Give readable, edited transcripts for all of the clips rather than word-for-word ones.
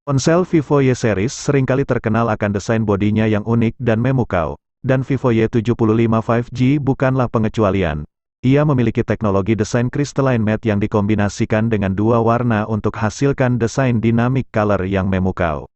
Ponsel Vivo Y series seringkali terkenal akan desain bodinya yang unik dan memukau, dan Vivo Y75 5G bukanlah pengecualian. Ia memiliki teknologi desain crystalline matte yang dikombinasikan dengan dua warna untuk hasilkan desain dynamic color yang memukau.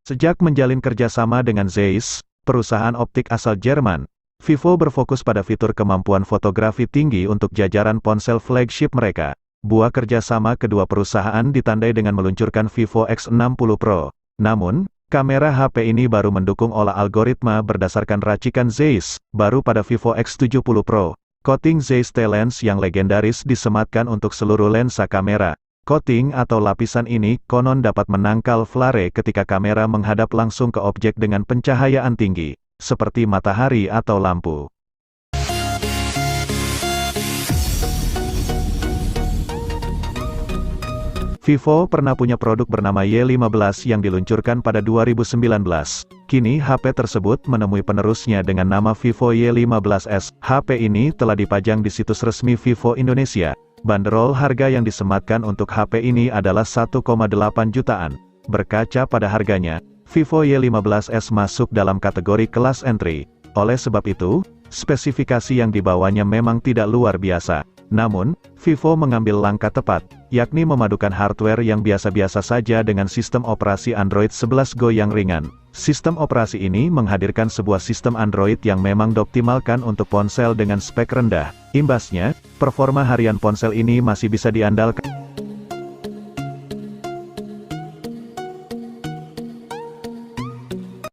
Sejak menjalin kerjasama dengan Zeiss, perusahaan optik asal Jerman, Vivo berfokus pada fitur kemampuan fotografi tinggi untuk jajaran ponsel flagship mereka. Buah kerjasama kedua perusahaan ditandai dengan meluncurkan Vivo X60 Pro. Namun, kamera HP ini baru mendukung olah algoritma berdasarkan racikan Zeiss, baru pada Vivo X70 Pro. Coating Zeiss T-Lens yang legendaris disematkan untuk seluruh lensa kamera. Coating atau lapisan ini konon dapat menangkal flare ketika kamera menghadap langsung ke objek dengan pencahayaan tinggi, seperti matahari atau lampu. Vivo pernah punya produk bernama Y15 yang diluncurkan pada 2019. Kini HP tersebut menemui penerusnya dengan nama Vivo Y15s. HP ini telah dipajang di situs resmi Vivo Indonesia. Banderol harga yang disematkan untuk HP ini adalah 1,8 jutaan. Berkaca pada harganya, Vivo Y15s masuk dalam kategori kelas entry. Oleh sebab itu, spesifikasi yang dibawanya memang tidak luar biasa. Namun, Vivo mengambil langkah tepat, yakni memadukan hardware yang biasa-biasa saja dengan sistem operasi Android 11 Go yang ringan. Sistem operasi ini menghadirkan sebuah sistem Android yang memang dioptimalkan untuk ponsel dengan spek rendah. Imbasnya, performa harian ponsel ini masih bisa diandalkan.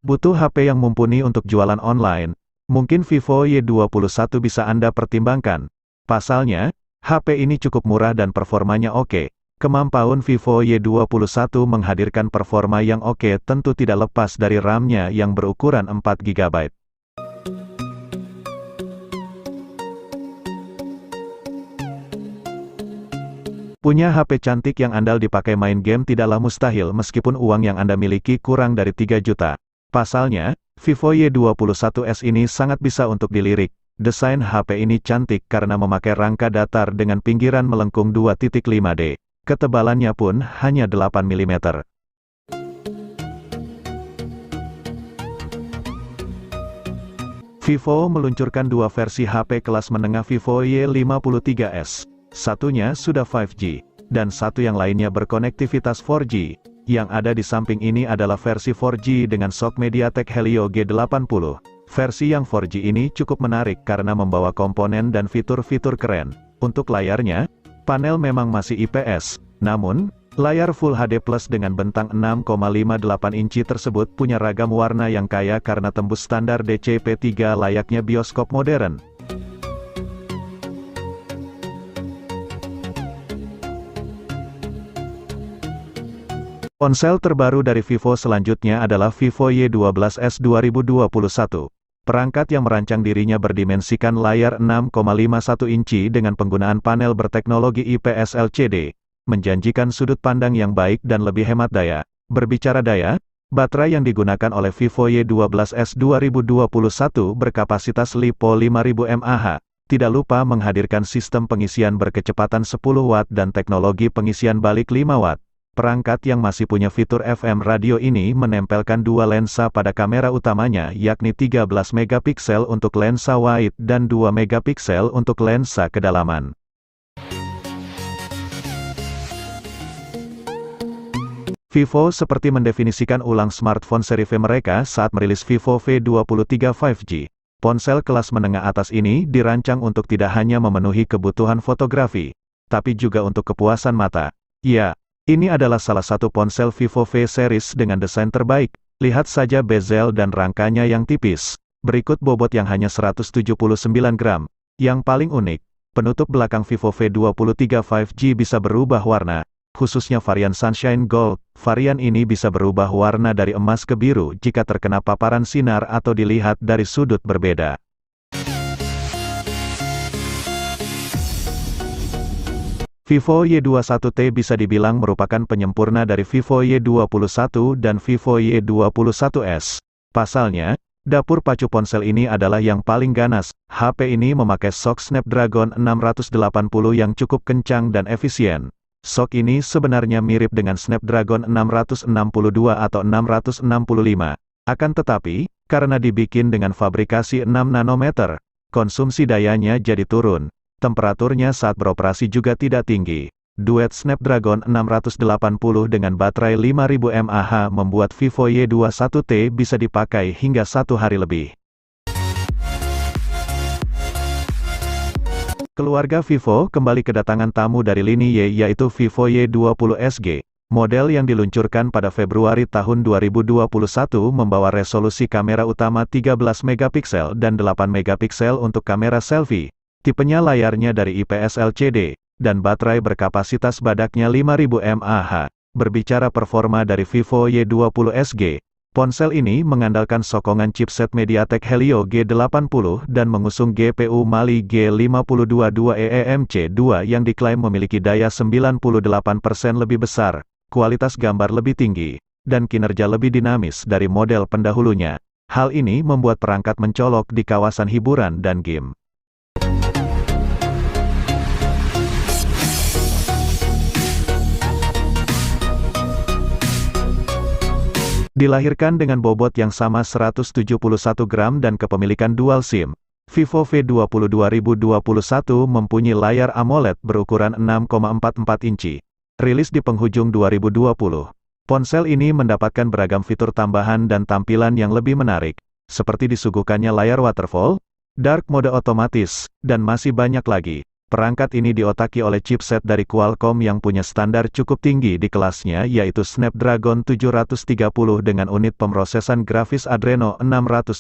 Butuh HP yang mumpuni untuk jualan online? Mungkin Vivo Y21 bisa Anda pertimbangkan. Pasalnya, HP ini cukup murah dan performanya oke. Kemampuan Vivo Y21 menghadirkan performa yang oke tentu tidak lepas dari RAM-nya yang berukuran 4 GB. Punya HP cantik yang andal dipakai main game tidaklah mustahil meskipun uang yang Anda miliki kurang dari 3 juta. Pasalnya, Vivo Y21s ini sangat bisa untuk dilirik. Desain HP ini cantik karena memakai rangka datar dengan pinggiran melengkung 2.5D. Ketebalannya pun hanya 8 mm. Vivo meluncurkan dua versi HP kelas menengah Vivo Y53s. Satunya sudah 5G, dan satu yang lainnya berkonektivitas 4G. Yang ada di samping ini adalah versi 4G dengan SoC MediaTek Helio G80. Versi yang 4G ini cukup menarik karena membawa komponen dan fitur-fitur keren. Untuk layarnya, panel memang masih IPS, namun, layar Full HD Plus dengan bentang 6,58 inci tersebut punya ragam warna yang kaya karena tembus standar DCP-3 layaknya bioskop modern. Ponsel terbaru dari Vivo selanjutnya adalah Vivo Y12s 2021. Perangkat yang merancang dirinya berdimensikan layar 6,51 inci dengan penggunaan panel berteknologi IPS LCD, menjanjikan sudut pandang yang baik dan lebih hemat daya. Berbicara daya, baterai yang digunakan oleh Vivo Y12s 2021 berkapasitas LiPo 5000 mAh. Tidak lupa menghadirkan sistem pengisian berkecepatan 10 Watt dan teknologi pengisian balik 5 Watt. Perangkat yang masih punya fitur FM radio ini menempelkan dua lensa pada kamera utamanya yakni 13 megapiksel untuk lensa wide dan 2 megapiksel untuk lensa kedalaman. Vivo seperti mendefinisikan ulang smartphone seri V mereka saat merilis Vivo V23 5G. Ponsel kelas menengah atas ini dirancang untuk tidak hanya memenuhi kebutuhan fotografi, tapi juga untuk kepuasan mata. Ya, ini adalah salah satu ponsel Vivo V series dengan desain terbaik. Lihat saja bezel dan rangkanya yang tipis. Berikut bobot yang hanya 179 gram. Yang paling unik, penutup belakang Vivo V23 5G bisa berubah warna. Khususnya varian Sunshine Gold, varian ini bisa berubah warna dari emas ke biru jika terkena paparan sinar atau dilihat dari sudut berbeda. Vivo Y21t bisa dibilang merupakan penyempurna dari Vivo Y21 dan Vivo Y21s. Pasalnya, Dapur pacu ponsel ini adalah yang paling ganas. HP ini memakai SoC Snapdragon 680 yang cukup kencang dan efisien. SoC ini sebenarnya mirip dengan Snapdragon 662 atau 665. Akan tetapi, karena dibikin dengan fabrikasi 6 nanometer, konsumsi dayanya jadi turun. Temperaturnya saat beroperasi juga tidak tinggi. Duet Snapdragon 680 dengan baterai 5000 mAh membuat Vivo Y21T bisa dipakai hingga 1 hari lebih. Keluarga Vivo kembali kedatangan tamu dari lini Y yaitu Vivo Y20 SG. Model yang diluncurkan pada Februari tahun 2021 membawa resolusi kamera utama 13 megapiksel dan 8 megapiksel untuk kamera selfie. Tipenya layarnya dari IPS LCD, dan baterai berkapasitas badaknya 5000 mAh. Berbicara performa dari Vivo Y20 SG, ponsel ini mengandalkan sokongan chipset MediaTek Helio G80 dan mengusung GPU Mali G522EEMC2 yang diklaim memiliki daya 98% lebih besar, kualitas gambar lebih tinggi, dan kinerja lebih dinamis dari model pendahulunya. Hal ini membuat perangkat mencolok di kawasan hiburan dan game. Dilahirkan dengan bobot yang sama 171 gram dan kepemilikan dual SIM, Vivo V20 2021 mempunyai layar AMOLED berukuran 6,44 inci. Rilis di penghujung 2020. Ponsel ini mendapatkan beragam fitur tambahan dan tampilan yang lebih menarik, seperti disuguhkannya layar waterfall, dark mode otomatis, dan masih banyak lagi. Perangkat ini diotaki oleh chipset dari Qualcomm yang punya standar cukup tinggi di kelasnya yaitu Snapdragon 730 dengan unit pemrosesan grafis Adreno 618.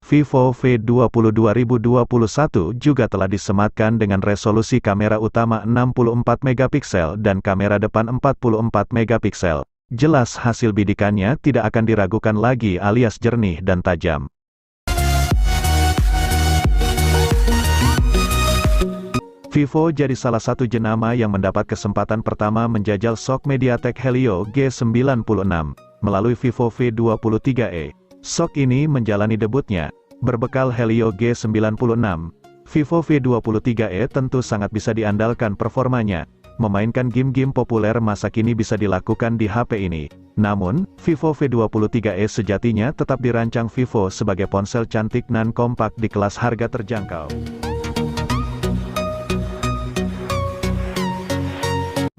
Vivo V20 2021 juga telah disematkan dengan resolusi kamera utama 64 megapiksel dan kamera depan 44 megapiksel. Jelas hasil bidikannya tidak akan diragukan lagi alias jernih dan tajam. Vivo jadi salah satu jenama yang mendapat kesempatan pertama menjajal SoC MediaTek Helio G96 melalui Vivo V23e. SoC ini menjalani debutnya berbekal Helio G96. Vivo V23e tentu sangat bisa diandalkan performanya. Memainkan game-game populer masa kini bisa dilakukan di HP ini. Namun, Vivo V23e sejatinya tetap dirancang Vivo sebagai ponsel cantik nan kompak di kelas harga terjangkau.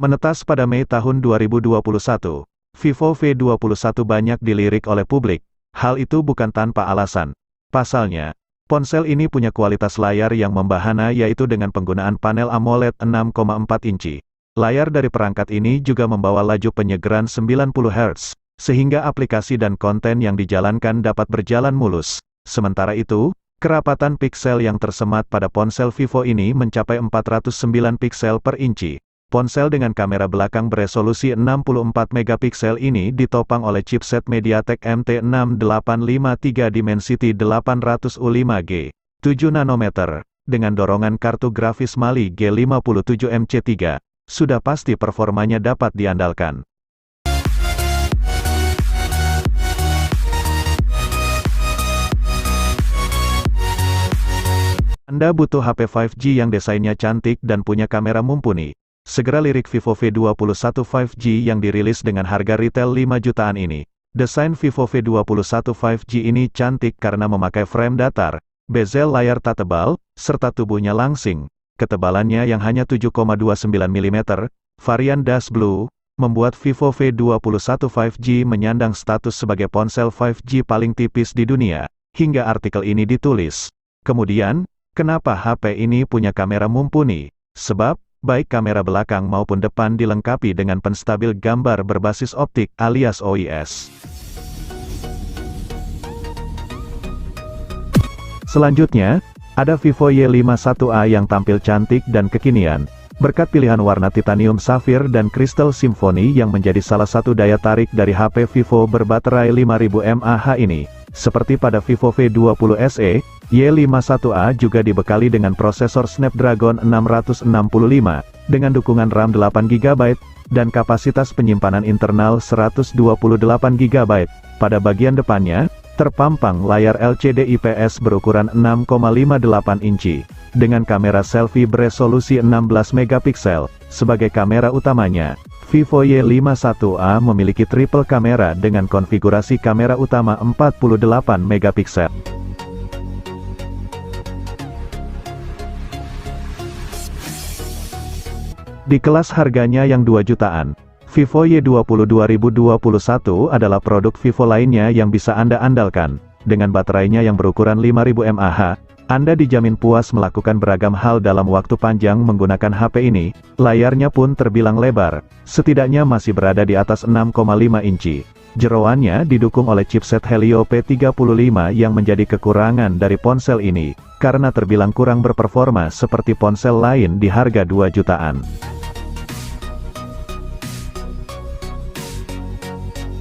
Menetas pada Mei tahun 2021, Vivo V21 banyak dilirik oleh publik. Hal itu bukan tanpa alasan. Pasalnya, ponsel ini punya kualitas layar yang membahana yaitu dengan penggunaan panel AMOLED 6,4 inci. Layar dari perangkat ini juga membawa laju penyegeran 90 Hz, sehingga aplikasi dan konten yang dijalankan dapat berjalan mulus. Sementara itu, kerapatan piksel yang tersemat pada ponsel Vivo ini mencapai 409 piksel per inci. Ponsel dengan kamera belakang beresolusi 64 megapiksel ini ditopang oleh chipset MediaTek MT6853 Dimensity 800U5G, 7 nanometer, dengan dorongan kartu grafis Mali G57MC3, sudah pasti performanya dapat diandalkan. Anda butuh HP 5G yang desainnya cantik dan punya kamera mumpuni. Segera lirik Vivo V21 5G yang dirilis dengan harga retail 5 jutaan ini. Desain Vivo V21 5G ini cantik karena memakai frame datar, bezel layar tak tebal, serta tubuhnya langsing. Ketebalannya yang hanya 7,29 mm, varian Dash Blue, membuat Vivo V21 5G menyandang status sebagai ponsel 5G paling tipis di dunia, hingga artikel ini ditulis. Kemudian, kenapa HP ini punya kamera mumpuni? Sebab, baik kamera belakang maupun depan dilengkapi dengan penstabil gambar berbasis optik alias OIS. Selanjutnya, ada Vivo Y51A yang tampil cantik dan kekinian. Berkat pilihan warna titanium safir dan kristal simfoni yang menjadi salah satu daya tarik dari HP Vivo berbaterai 5000 mAh ini. Seperti pada Vivo V20 SE, Y51A juga dibekali dengan prosesor Snapdragon 665, dengan dukungan RAM 8GB, dan kapasitas penyimpanan internal 128GB. Pada bagian depannya, Terpampang layar LCD IPS berukuran 6,58 inci, dengan kamera selfie beresolusi 16 megapiksel. Sebagai kamera utamanya, Vivo Y51A memiliki triple kamera dengan konfigurasi kamera utama 48 megapiksel. Di kelas harganya yang 2 jutaan, Vivo Y20 2021 adalah produk Vivo lainnya yang bisa Anda andalkan. Dengan baterainya yang berukuran 5000 mAh, Anda dijamin puas melakukan beragam hal dalam waktu panjang menggunakan HP ini. Layarnya pun terbilang lebar, setidaknya masih berada di atas 6,5 inci. Jeroannya didukung oleh chipset Helio P35 yang menjadi kekurangan dari ponsel ini, karena terbilang kurang berperforma seperti ponsel lain di harga 2 jutaan.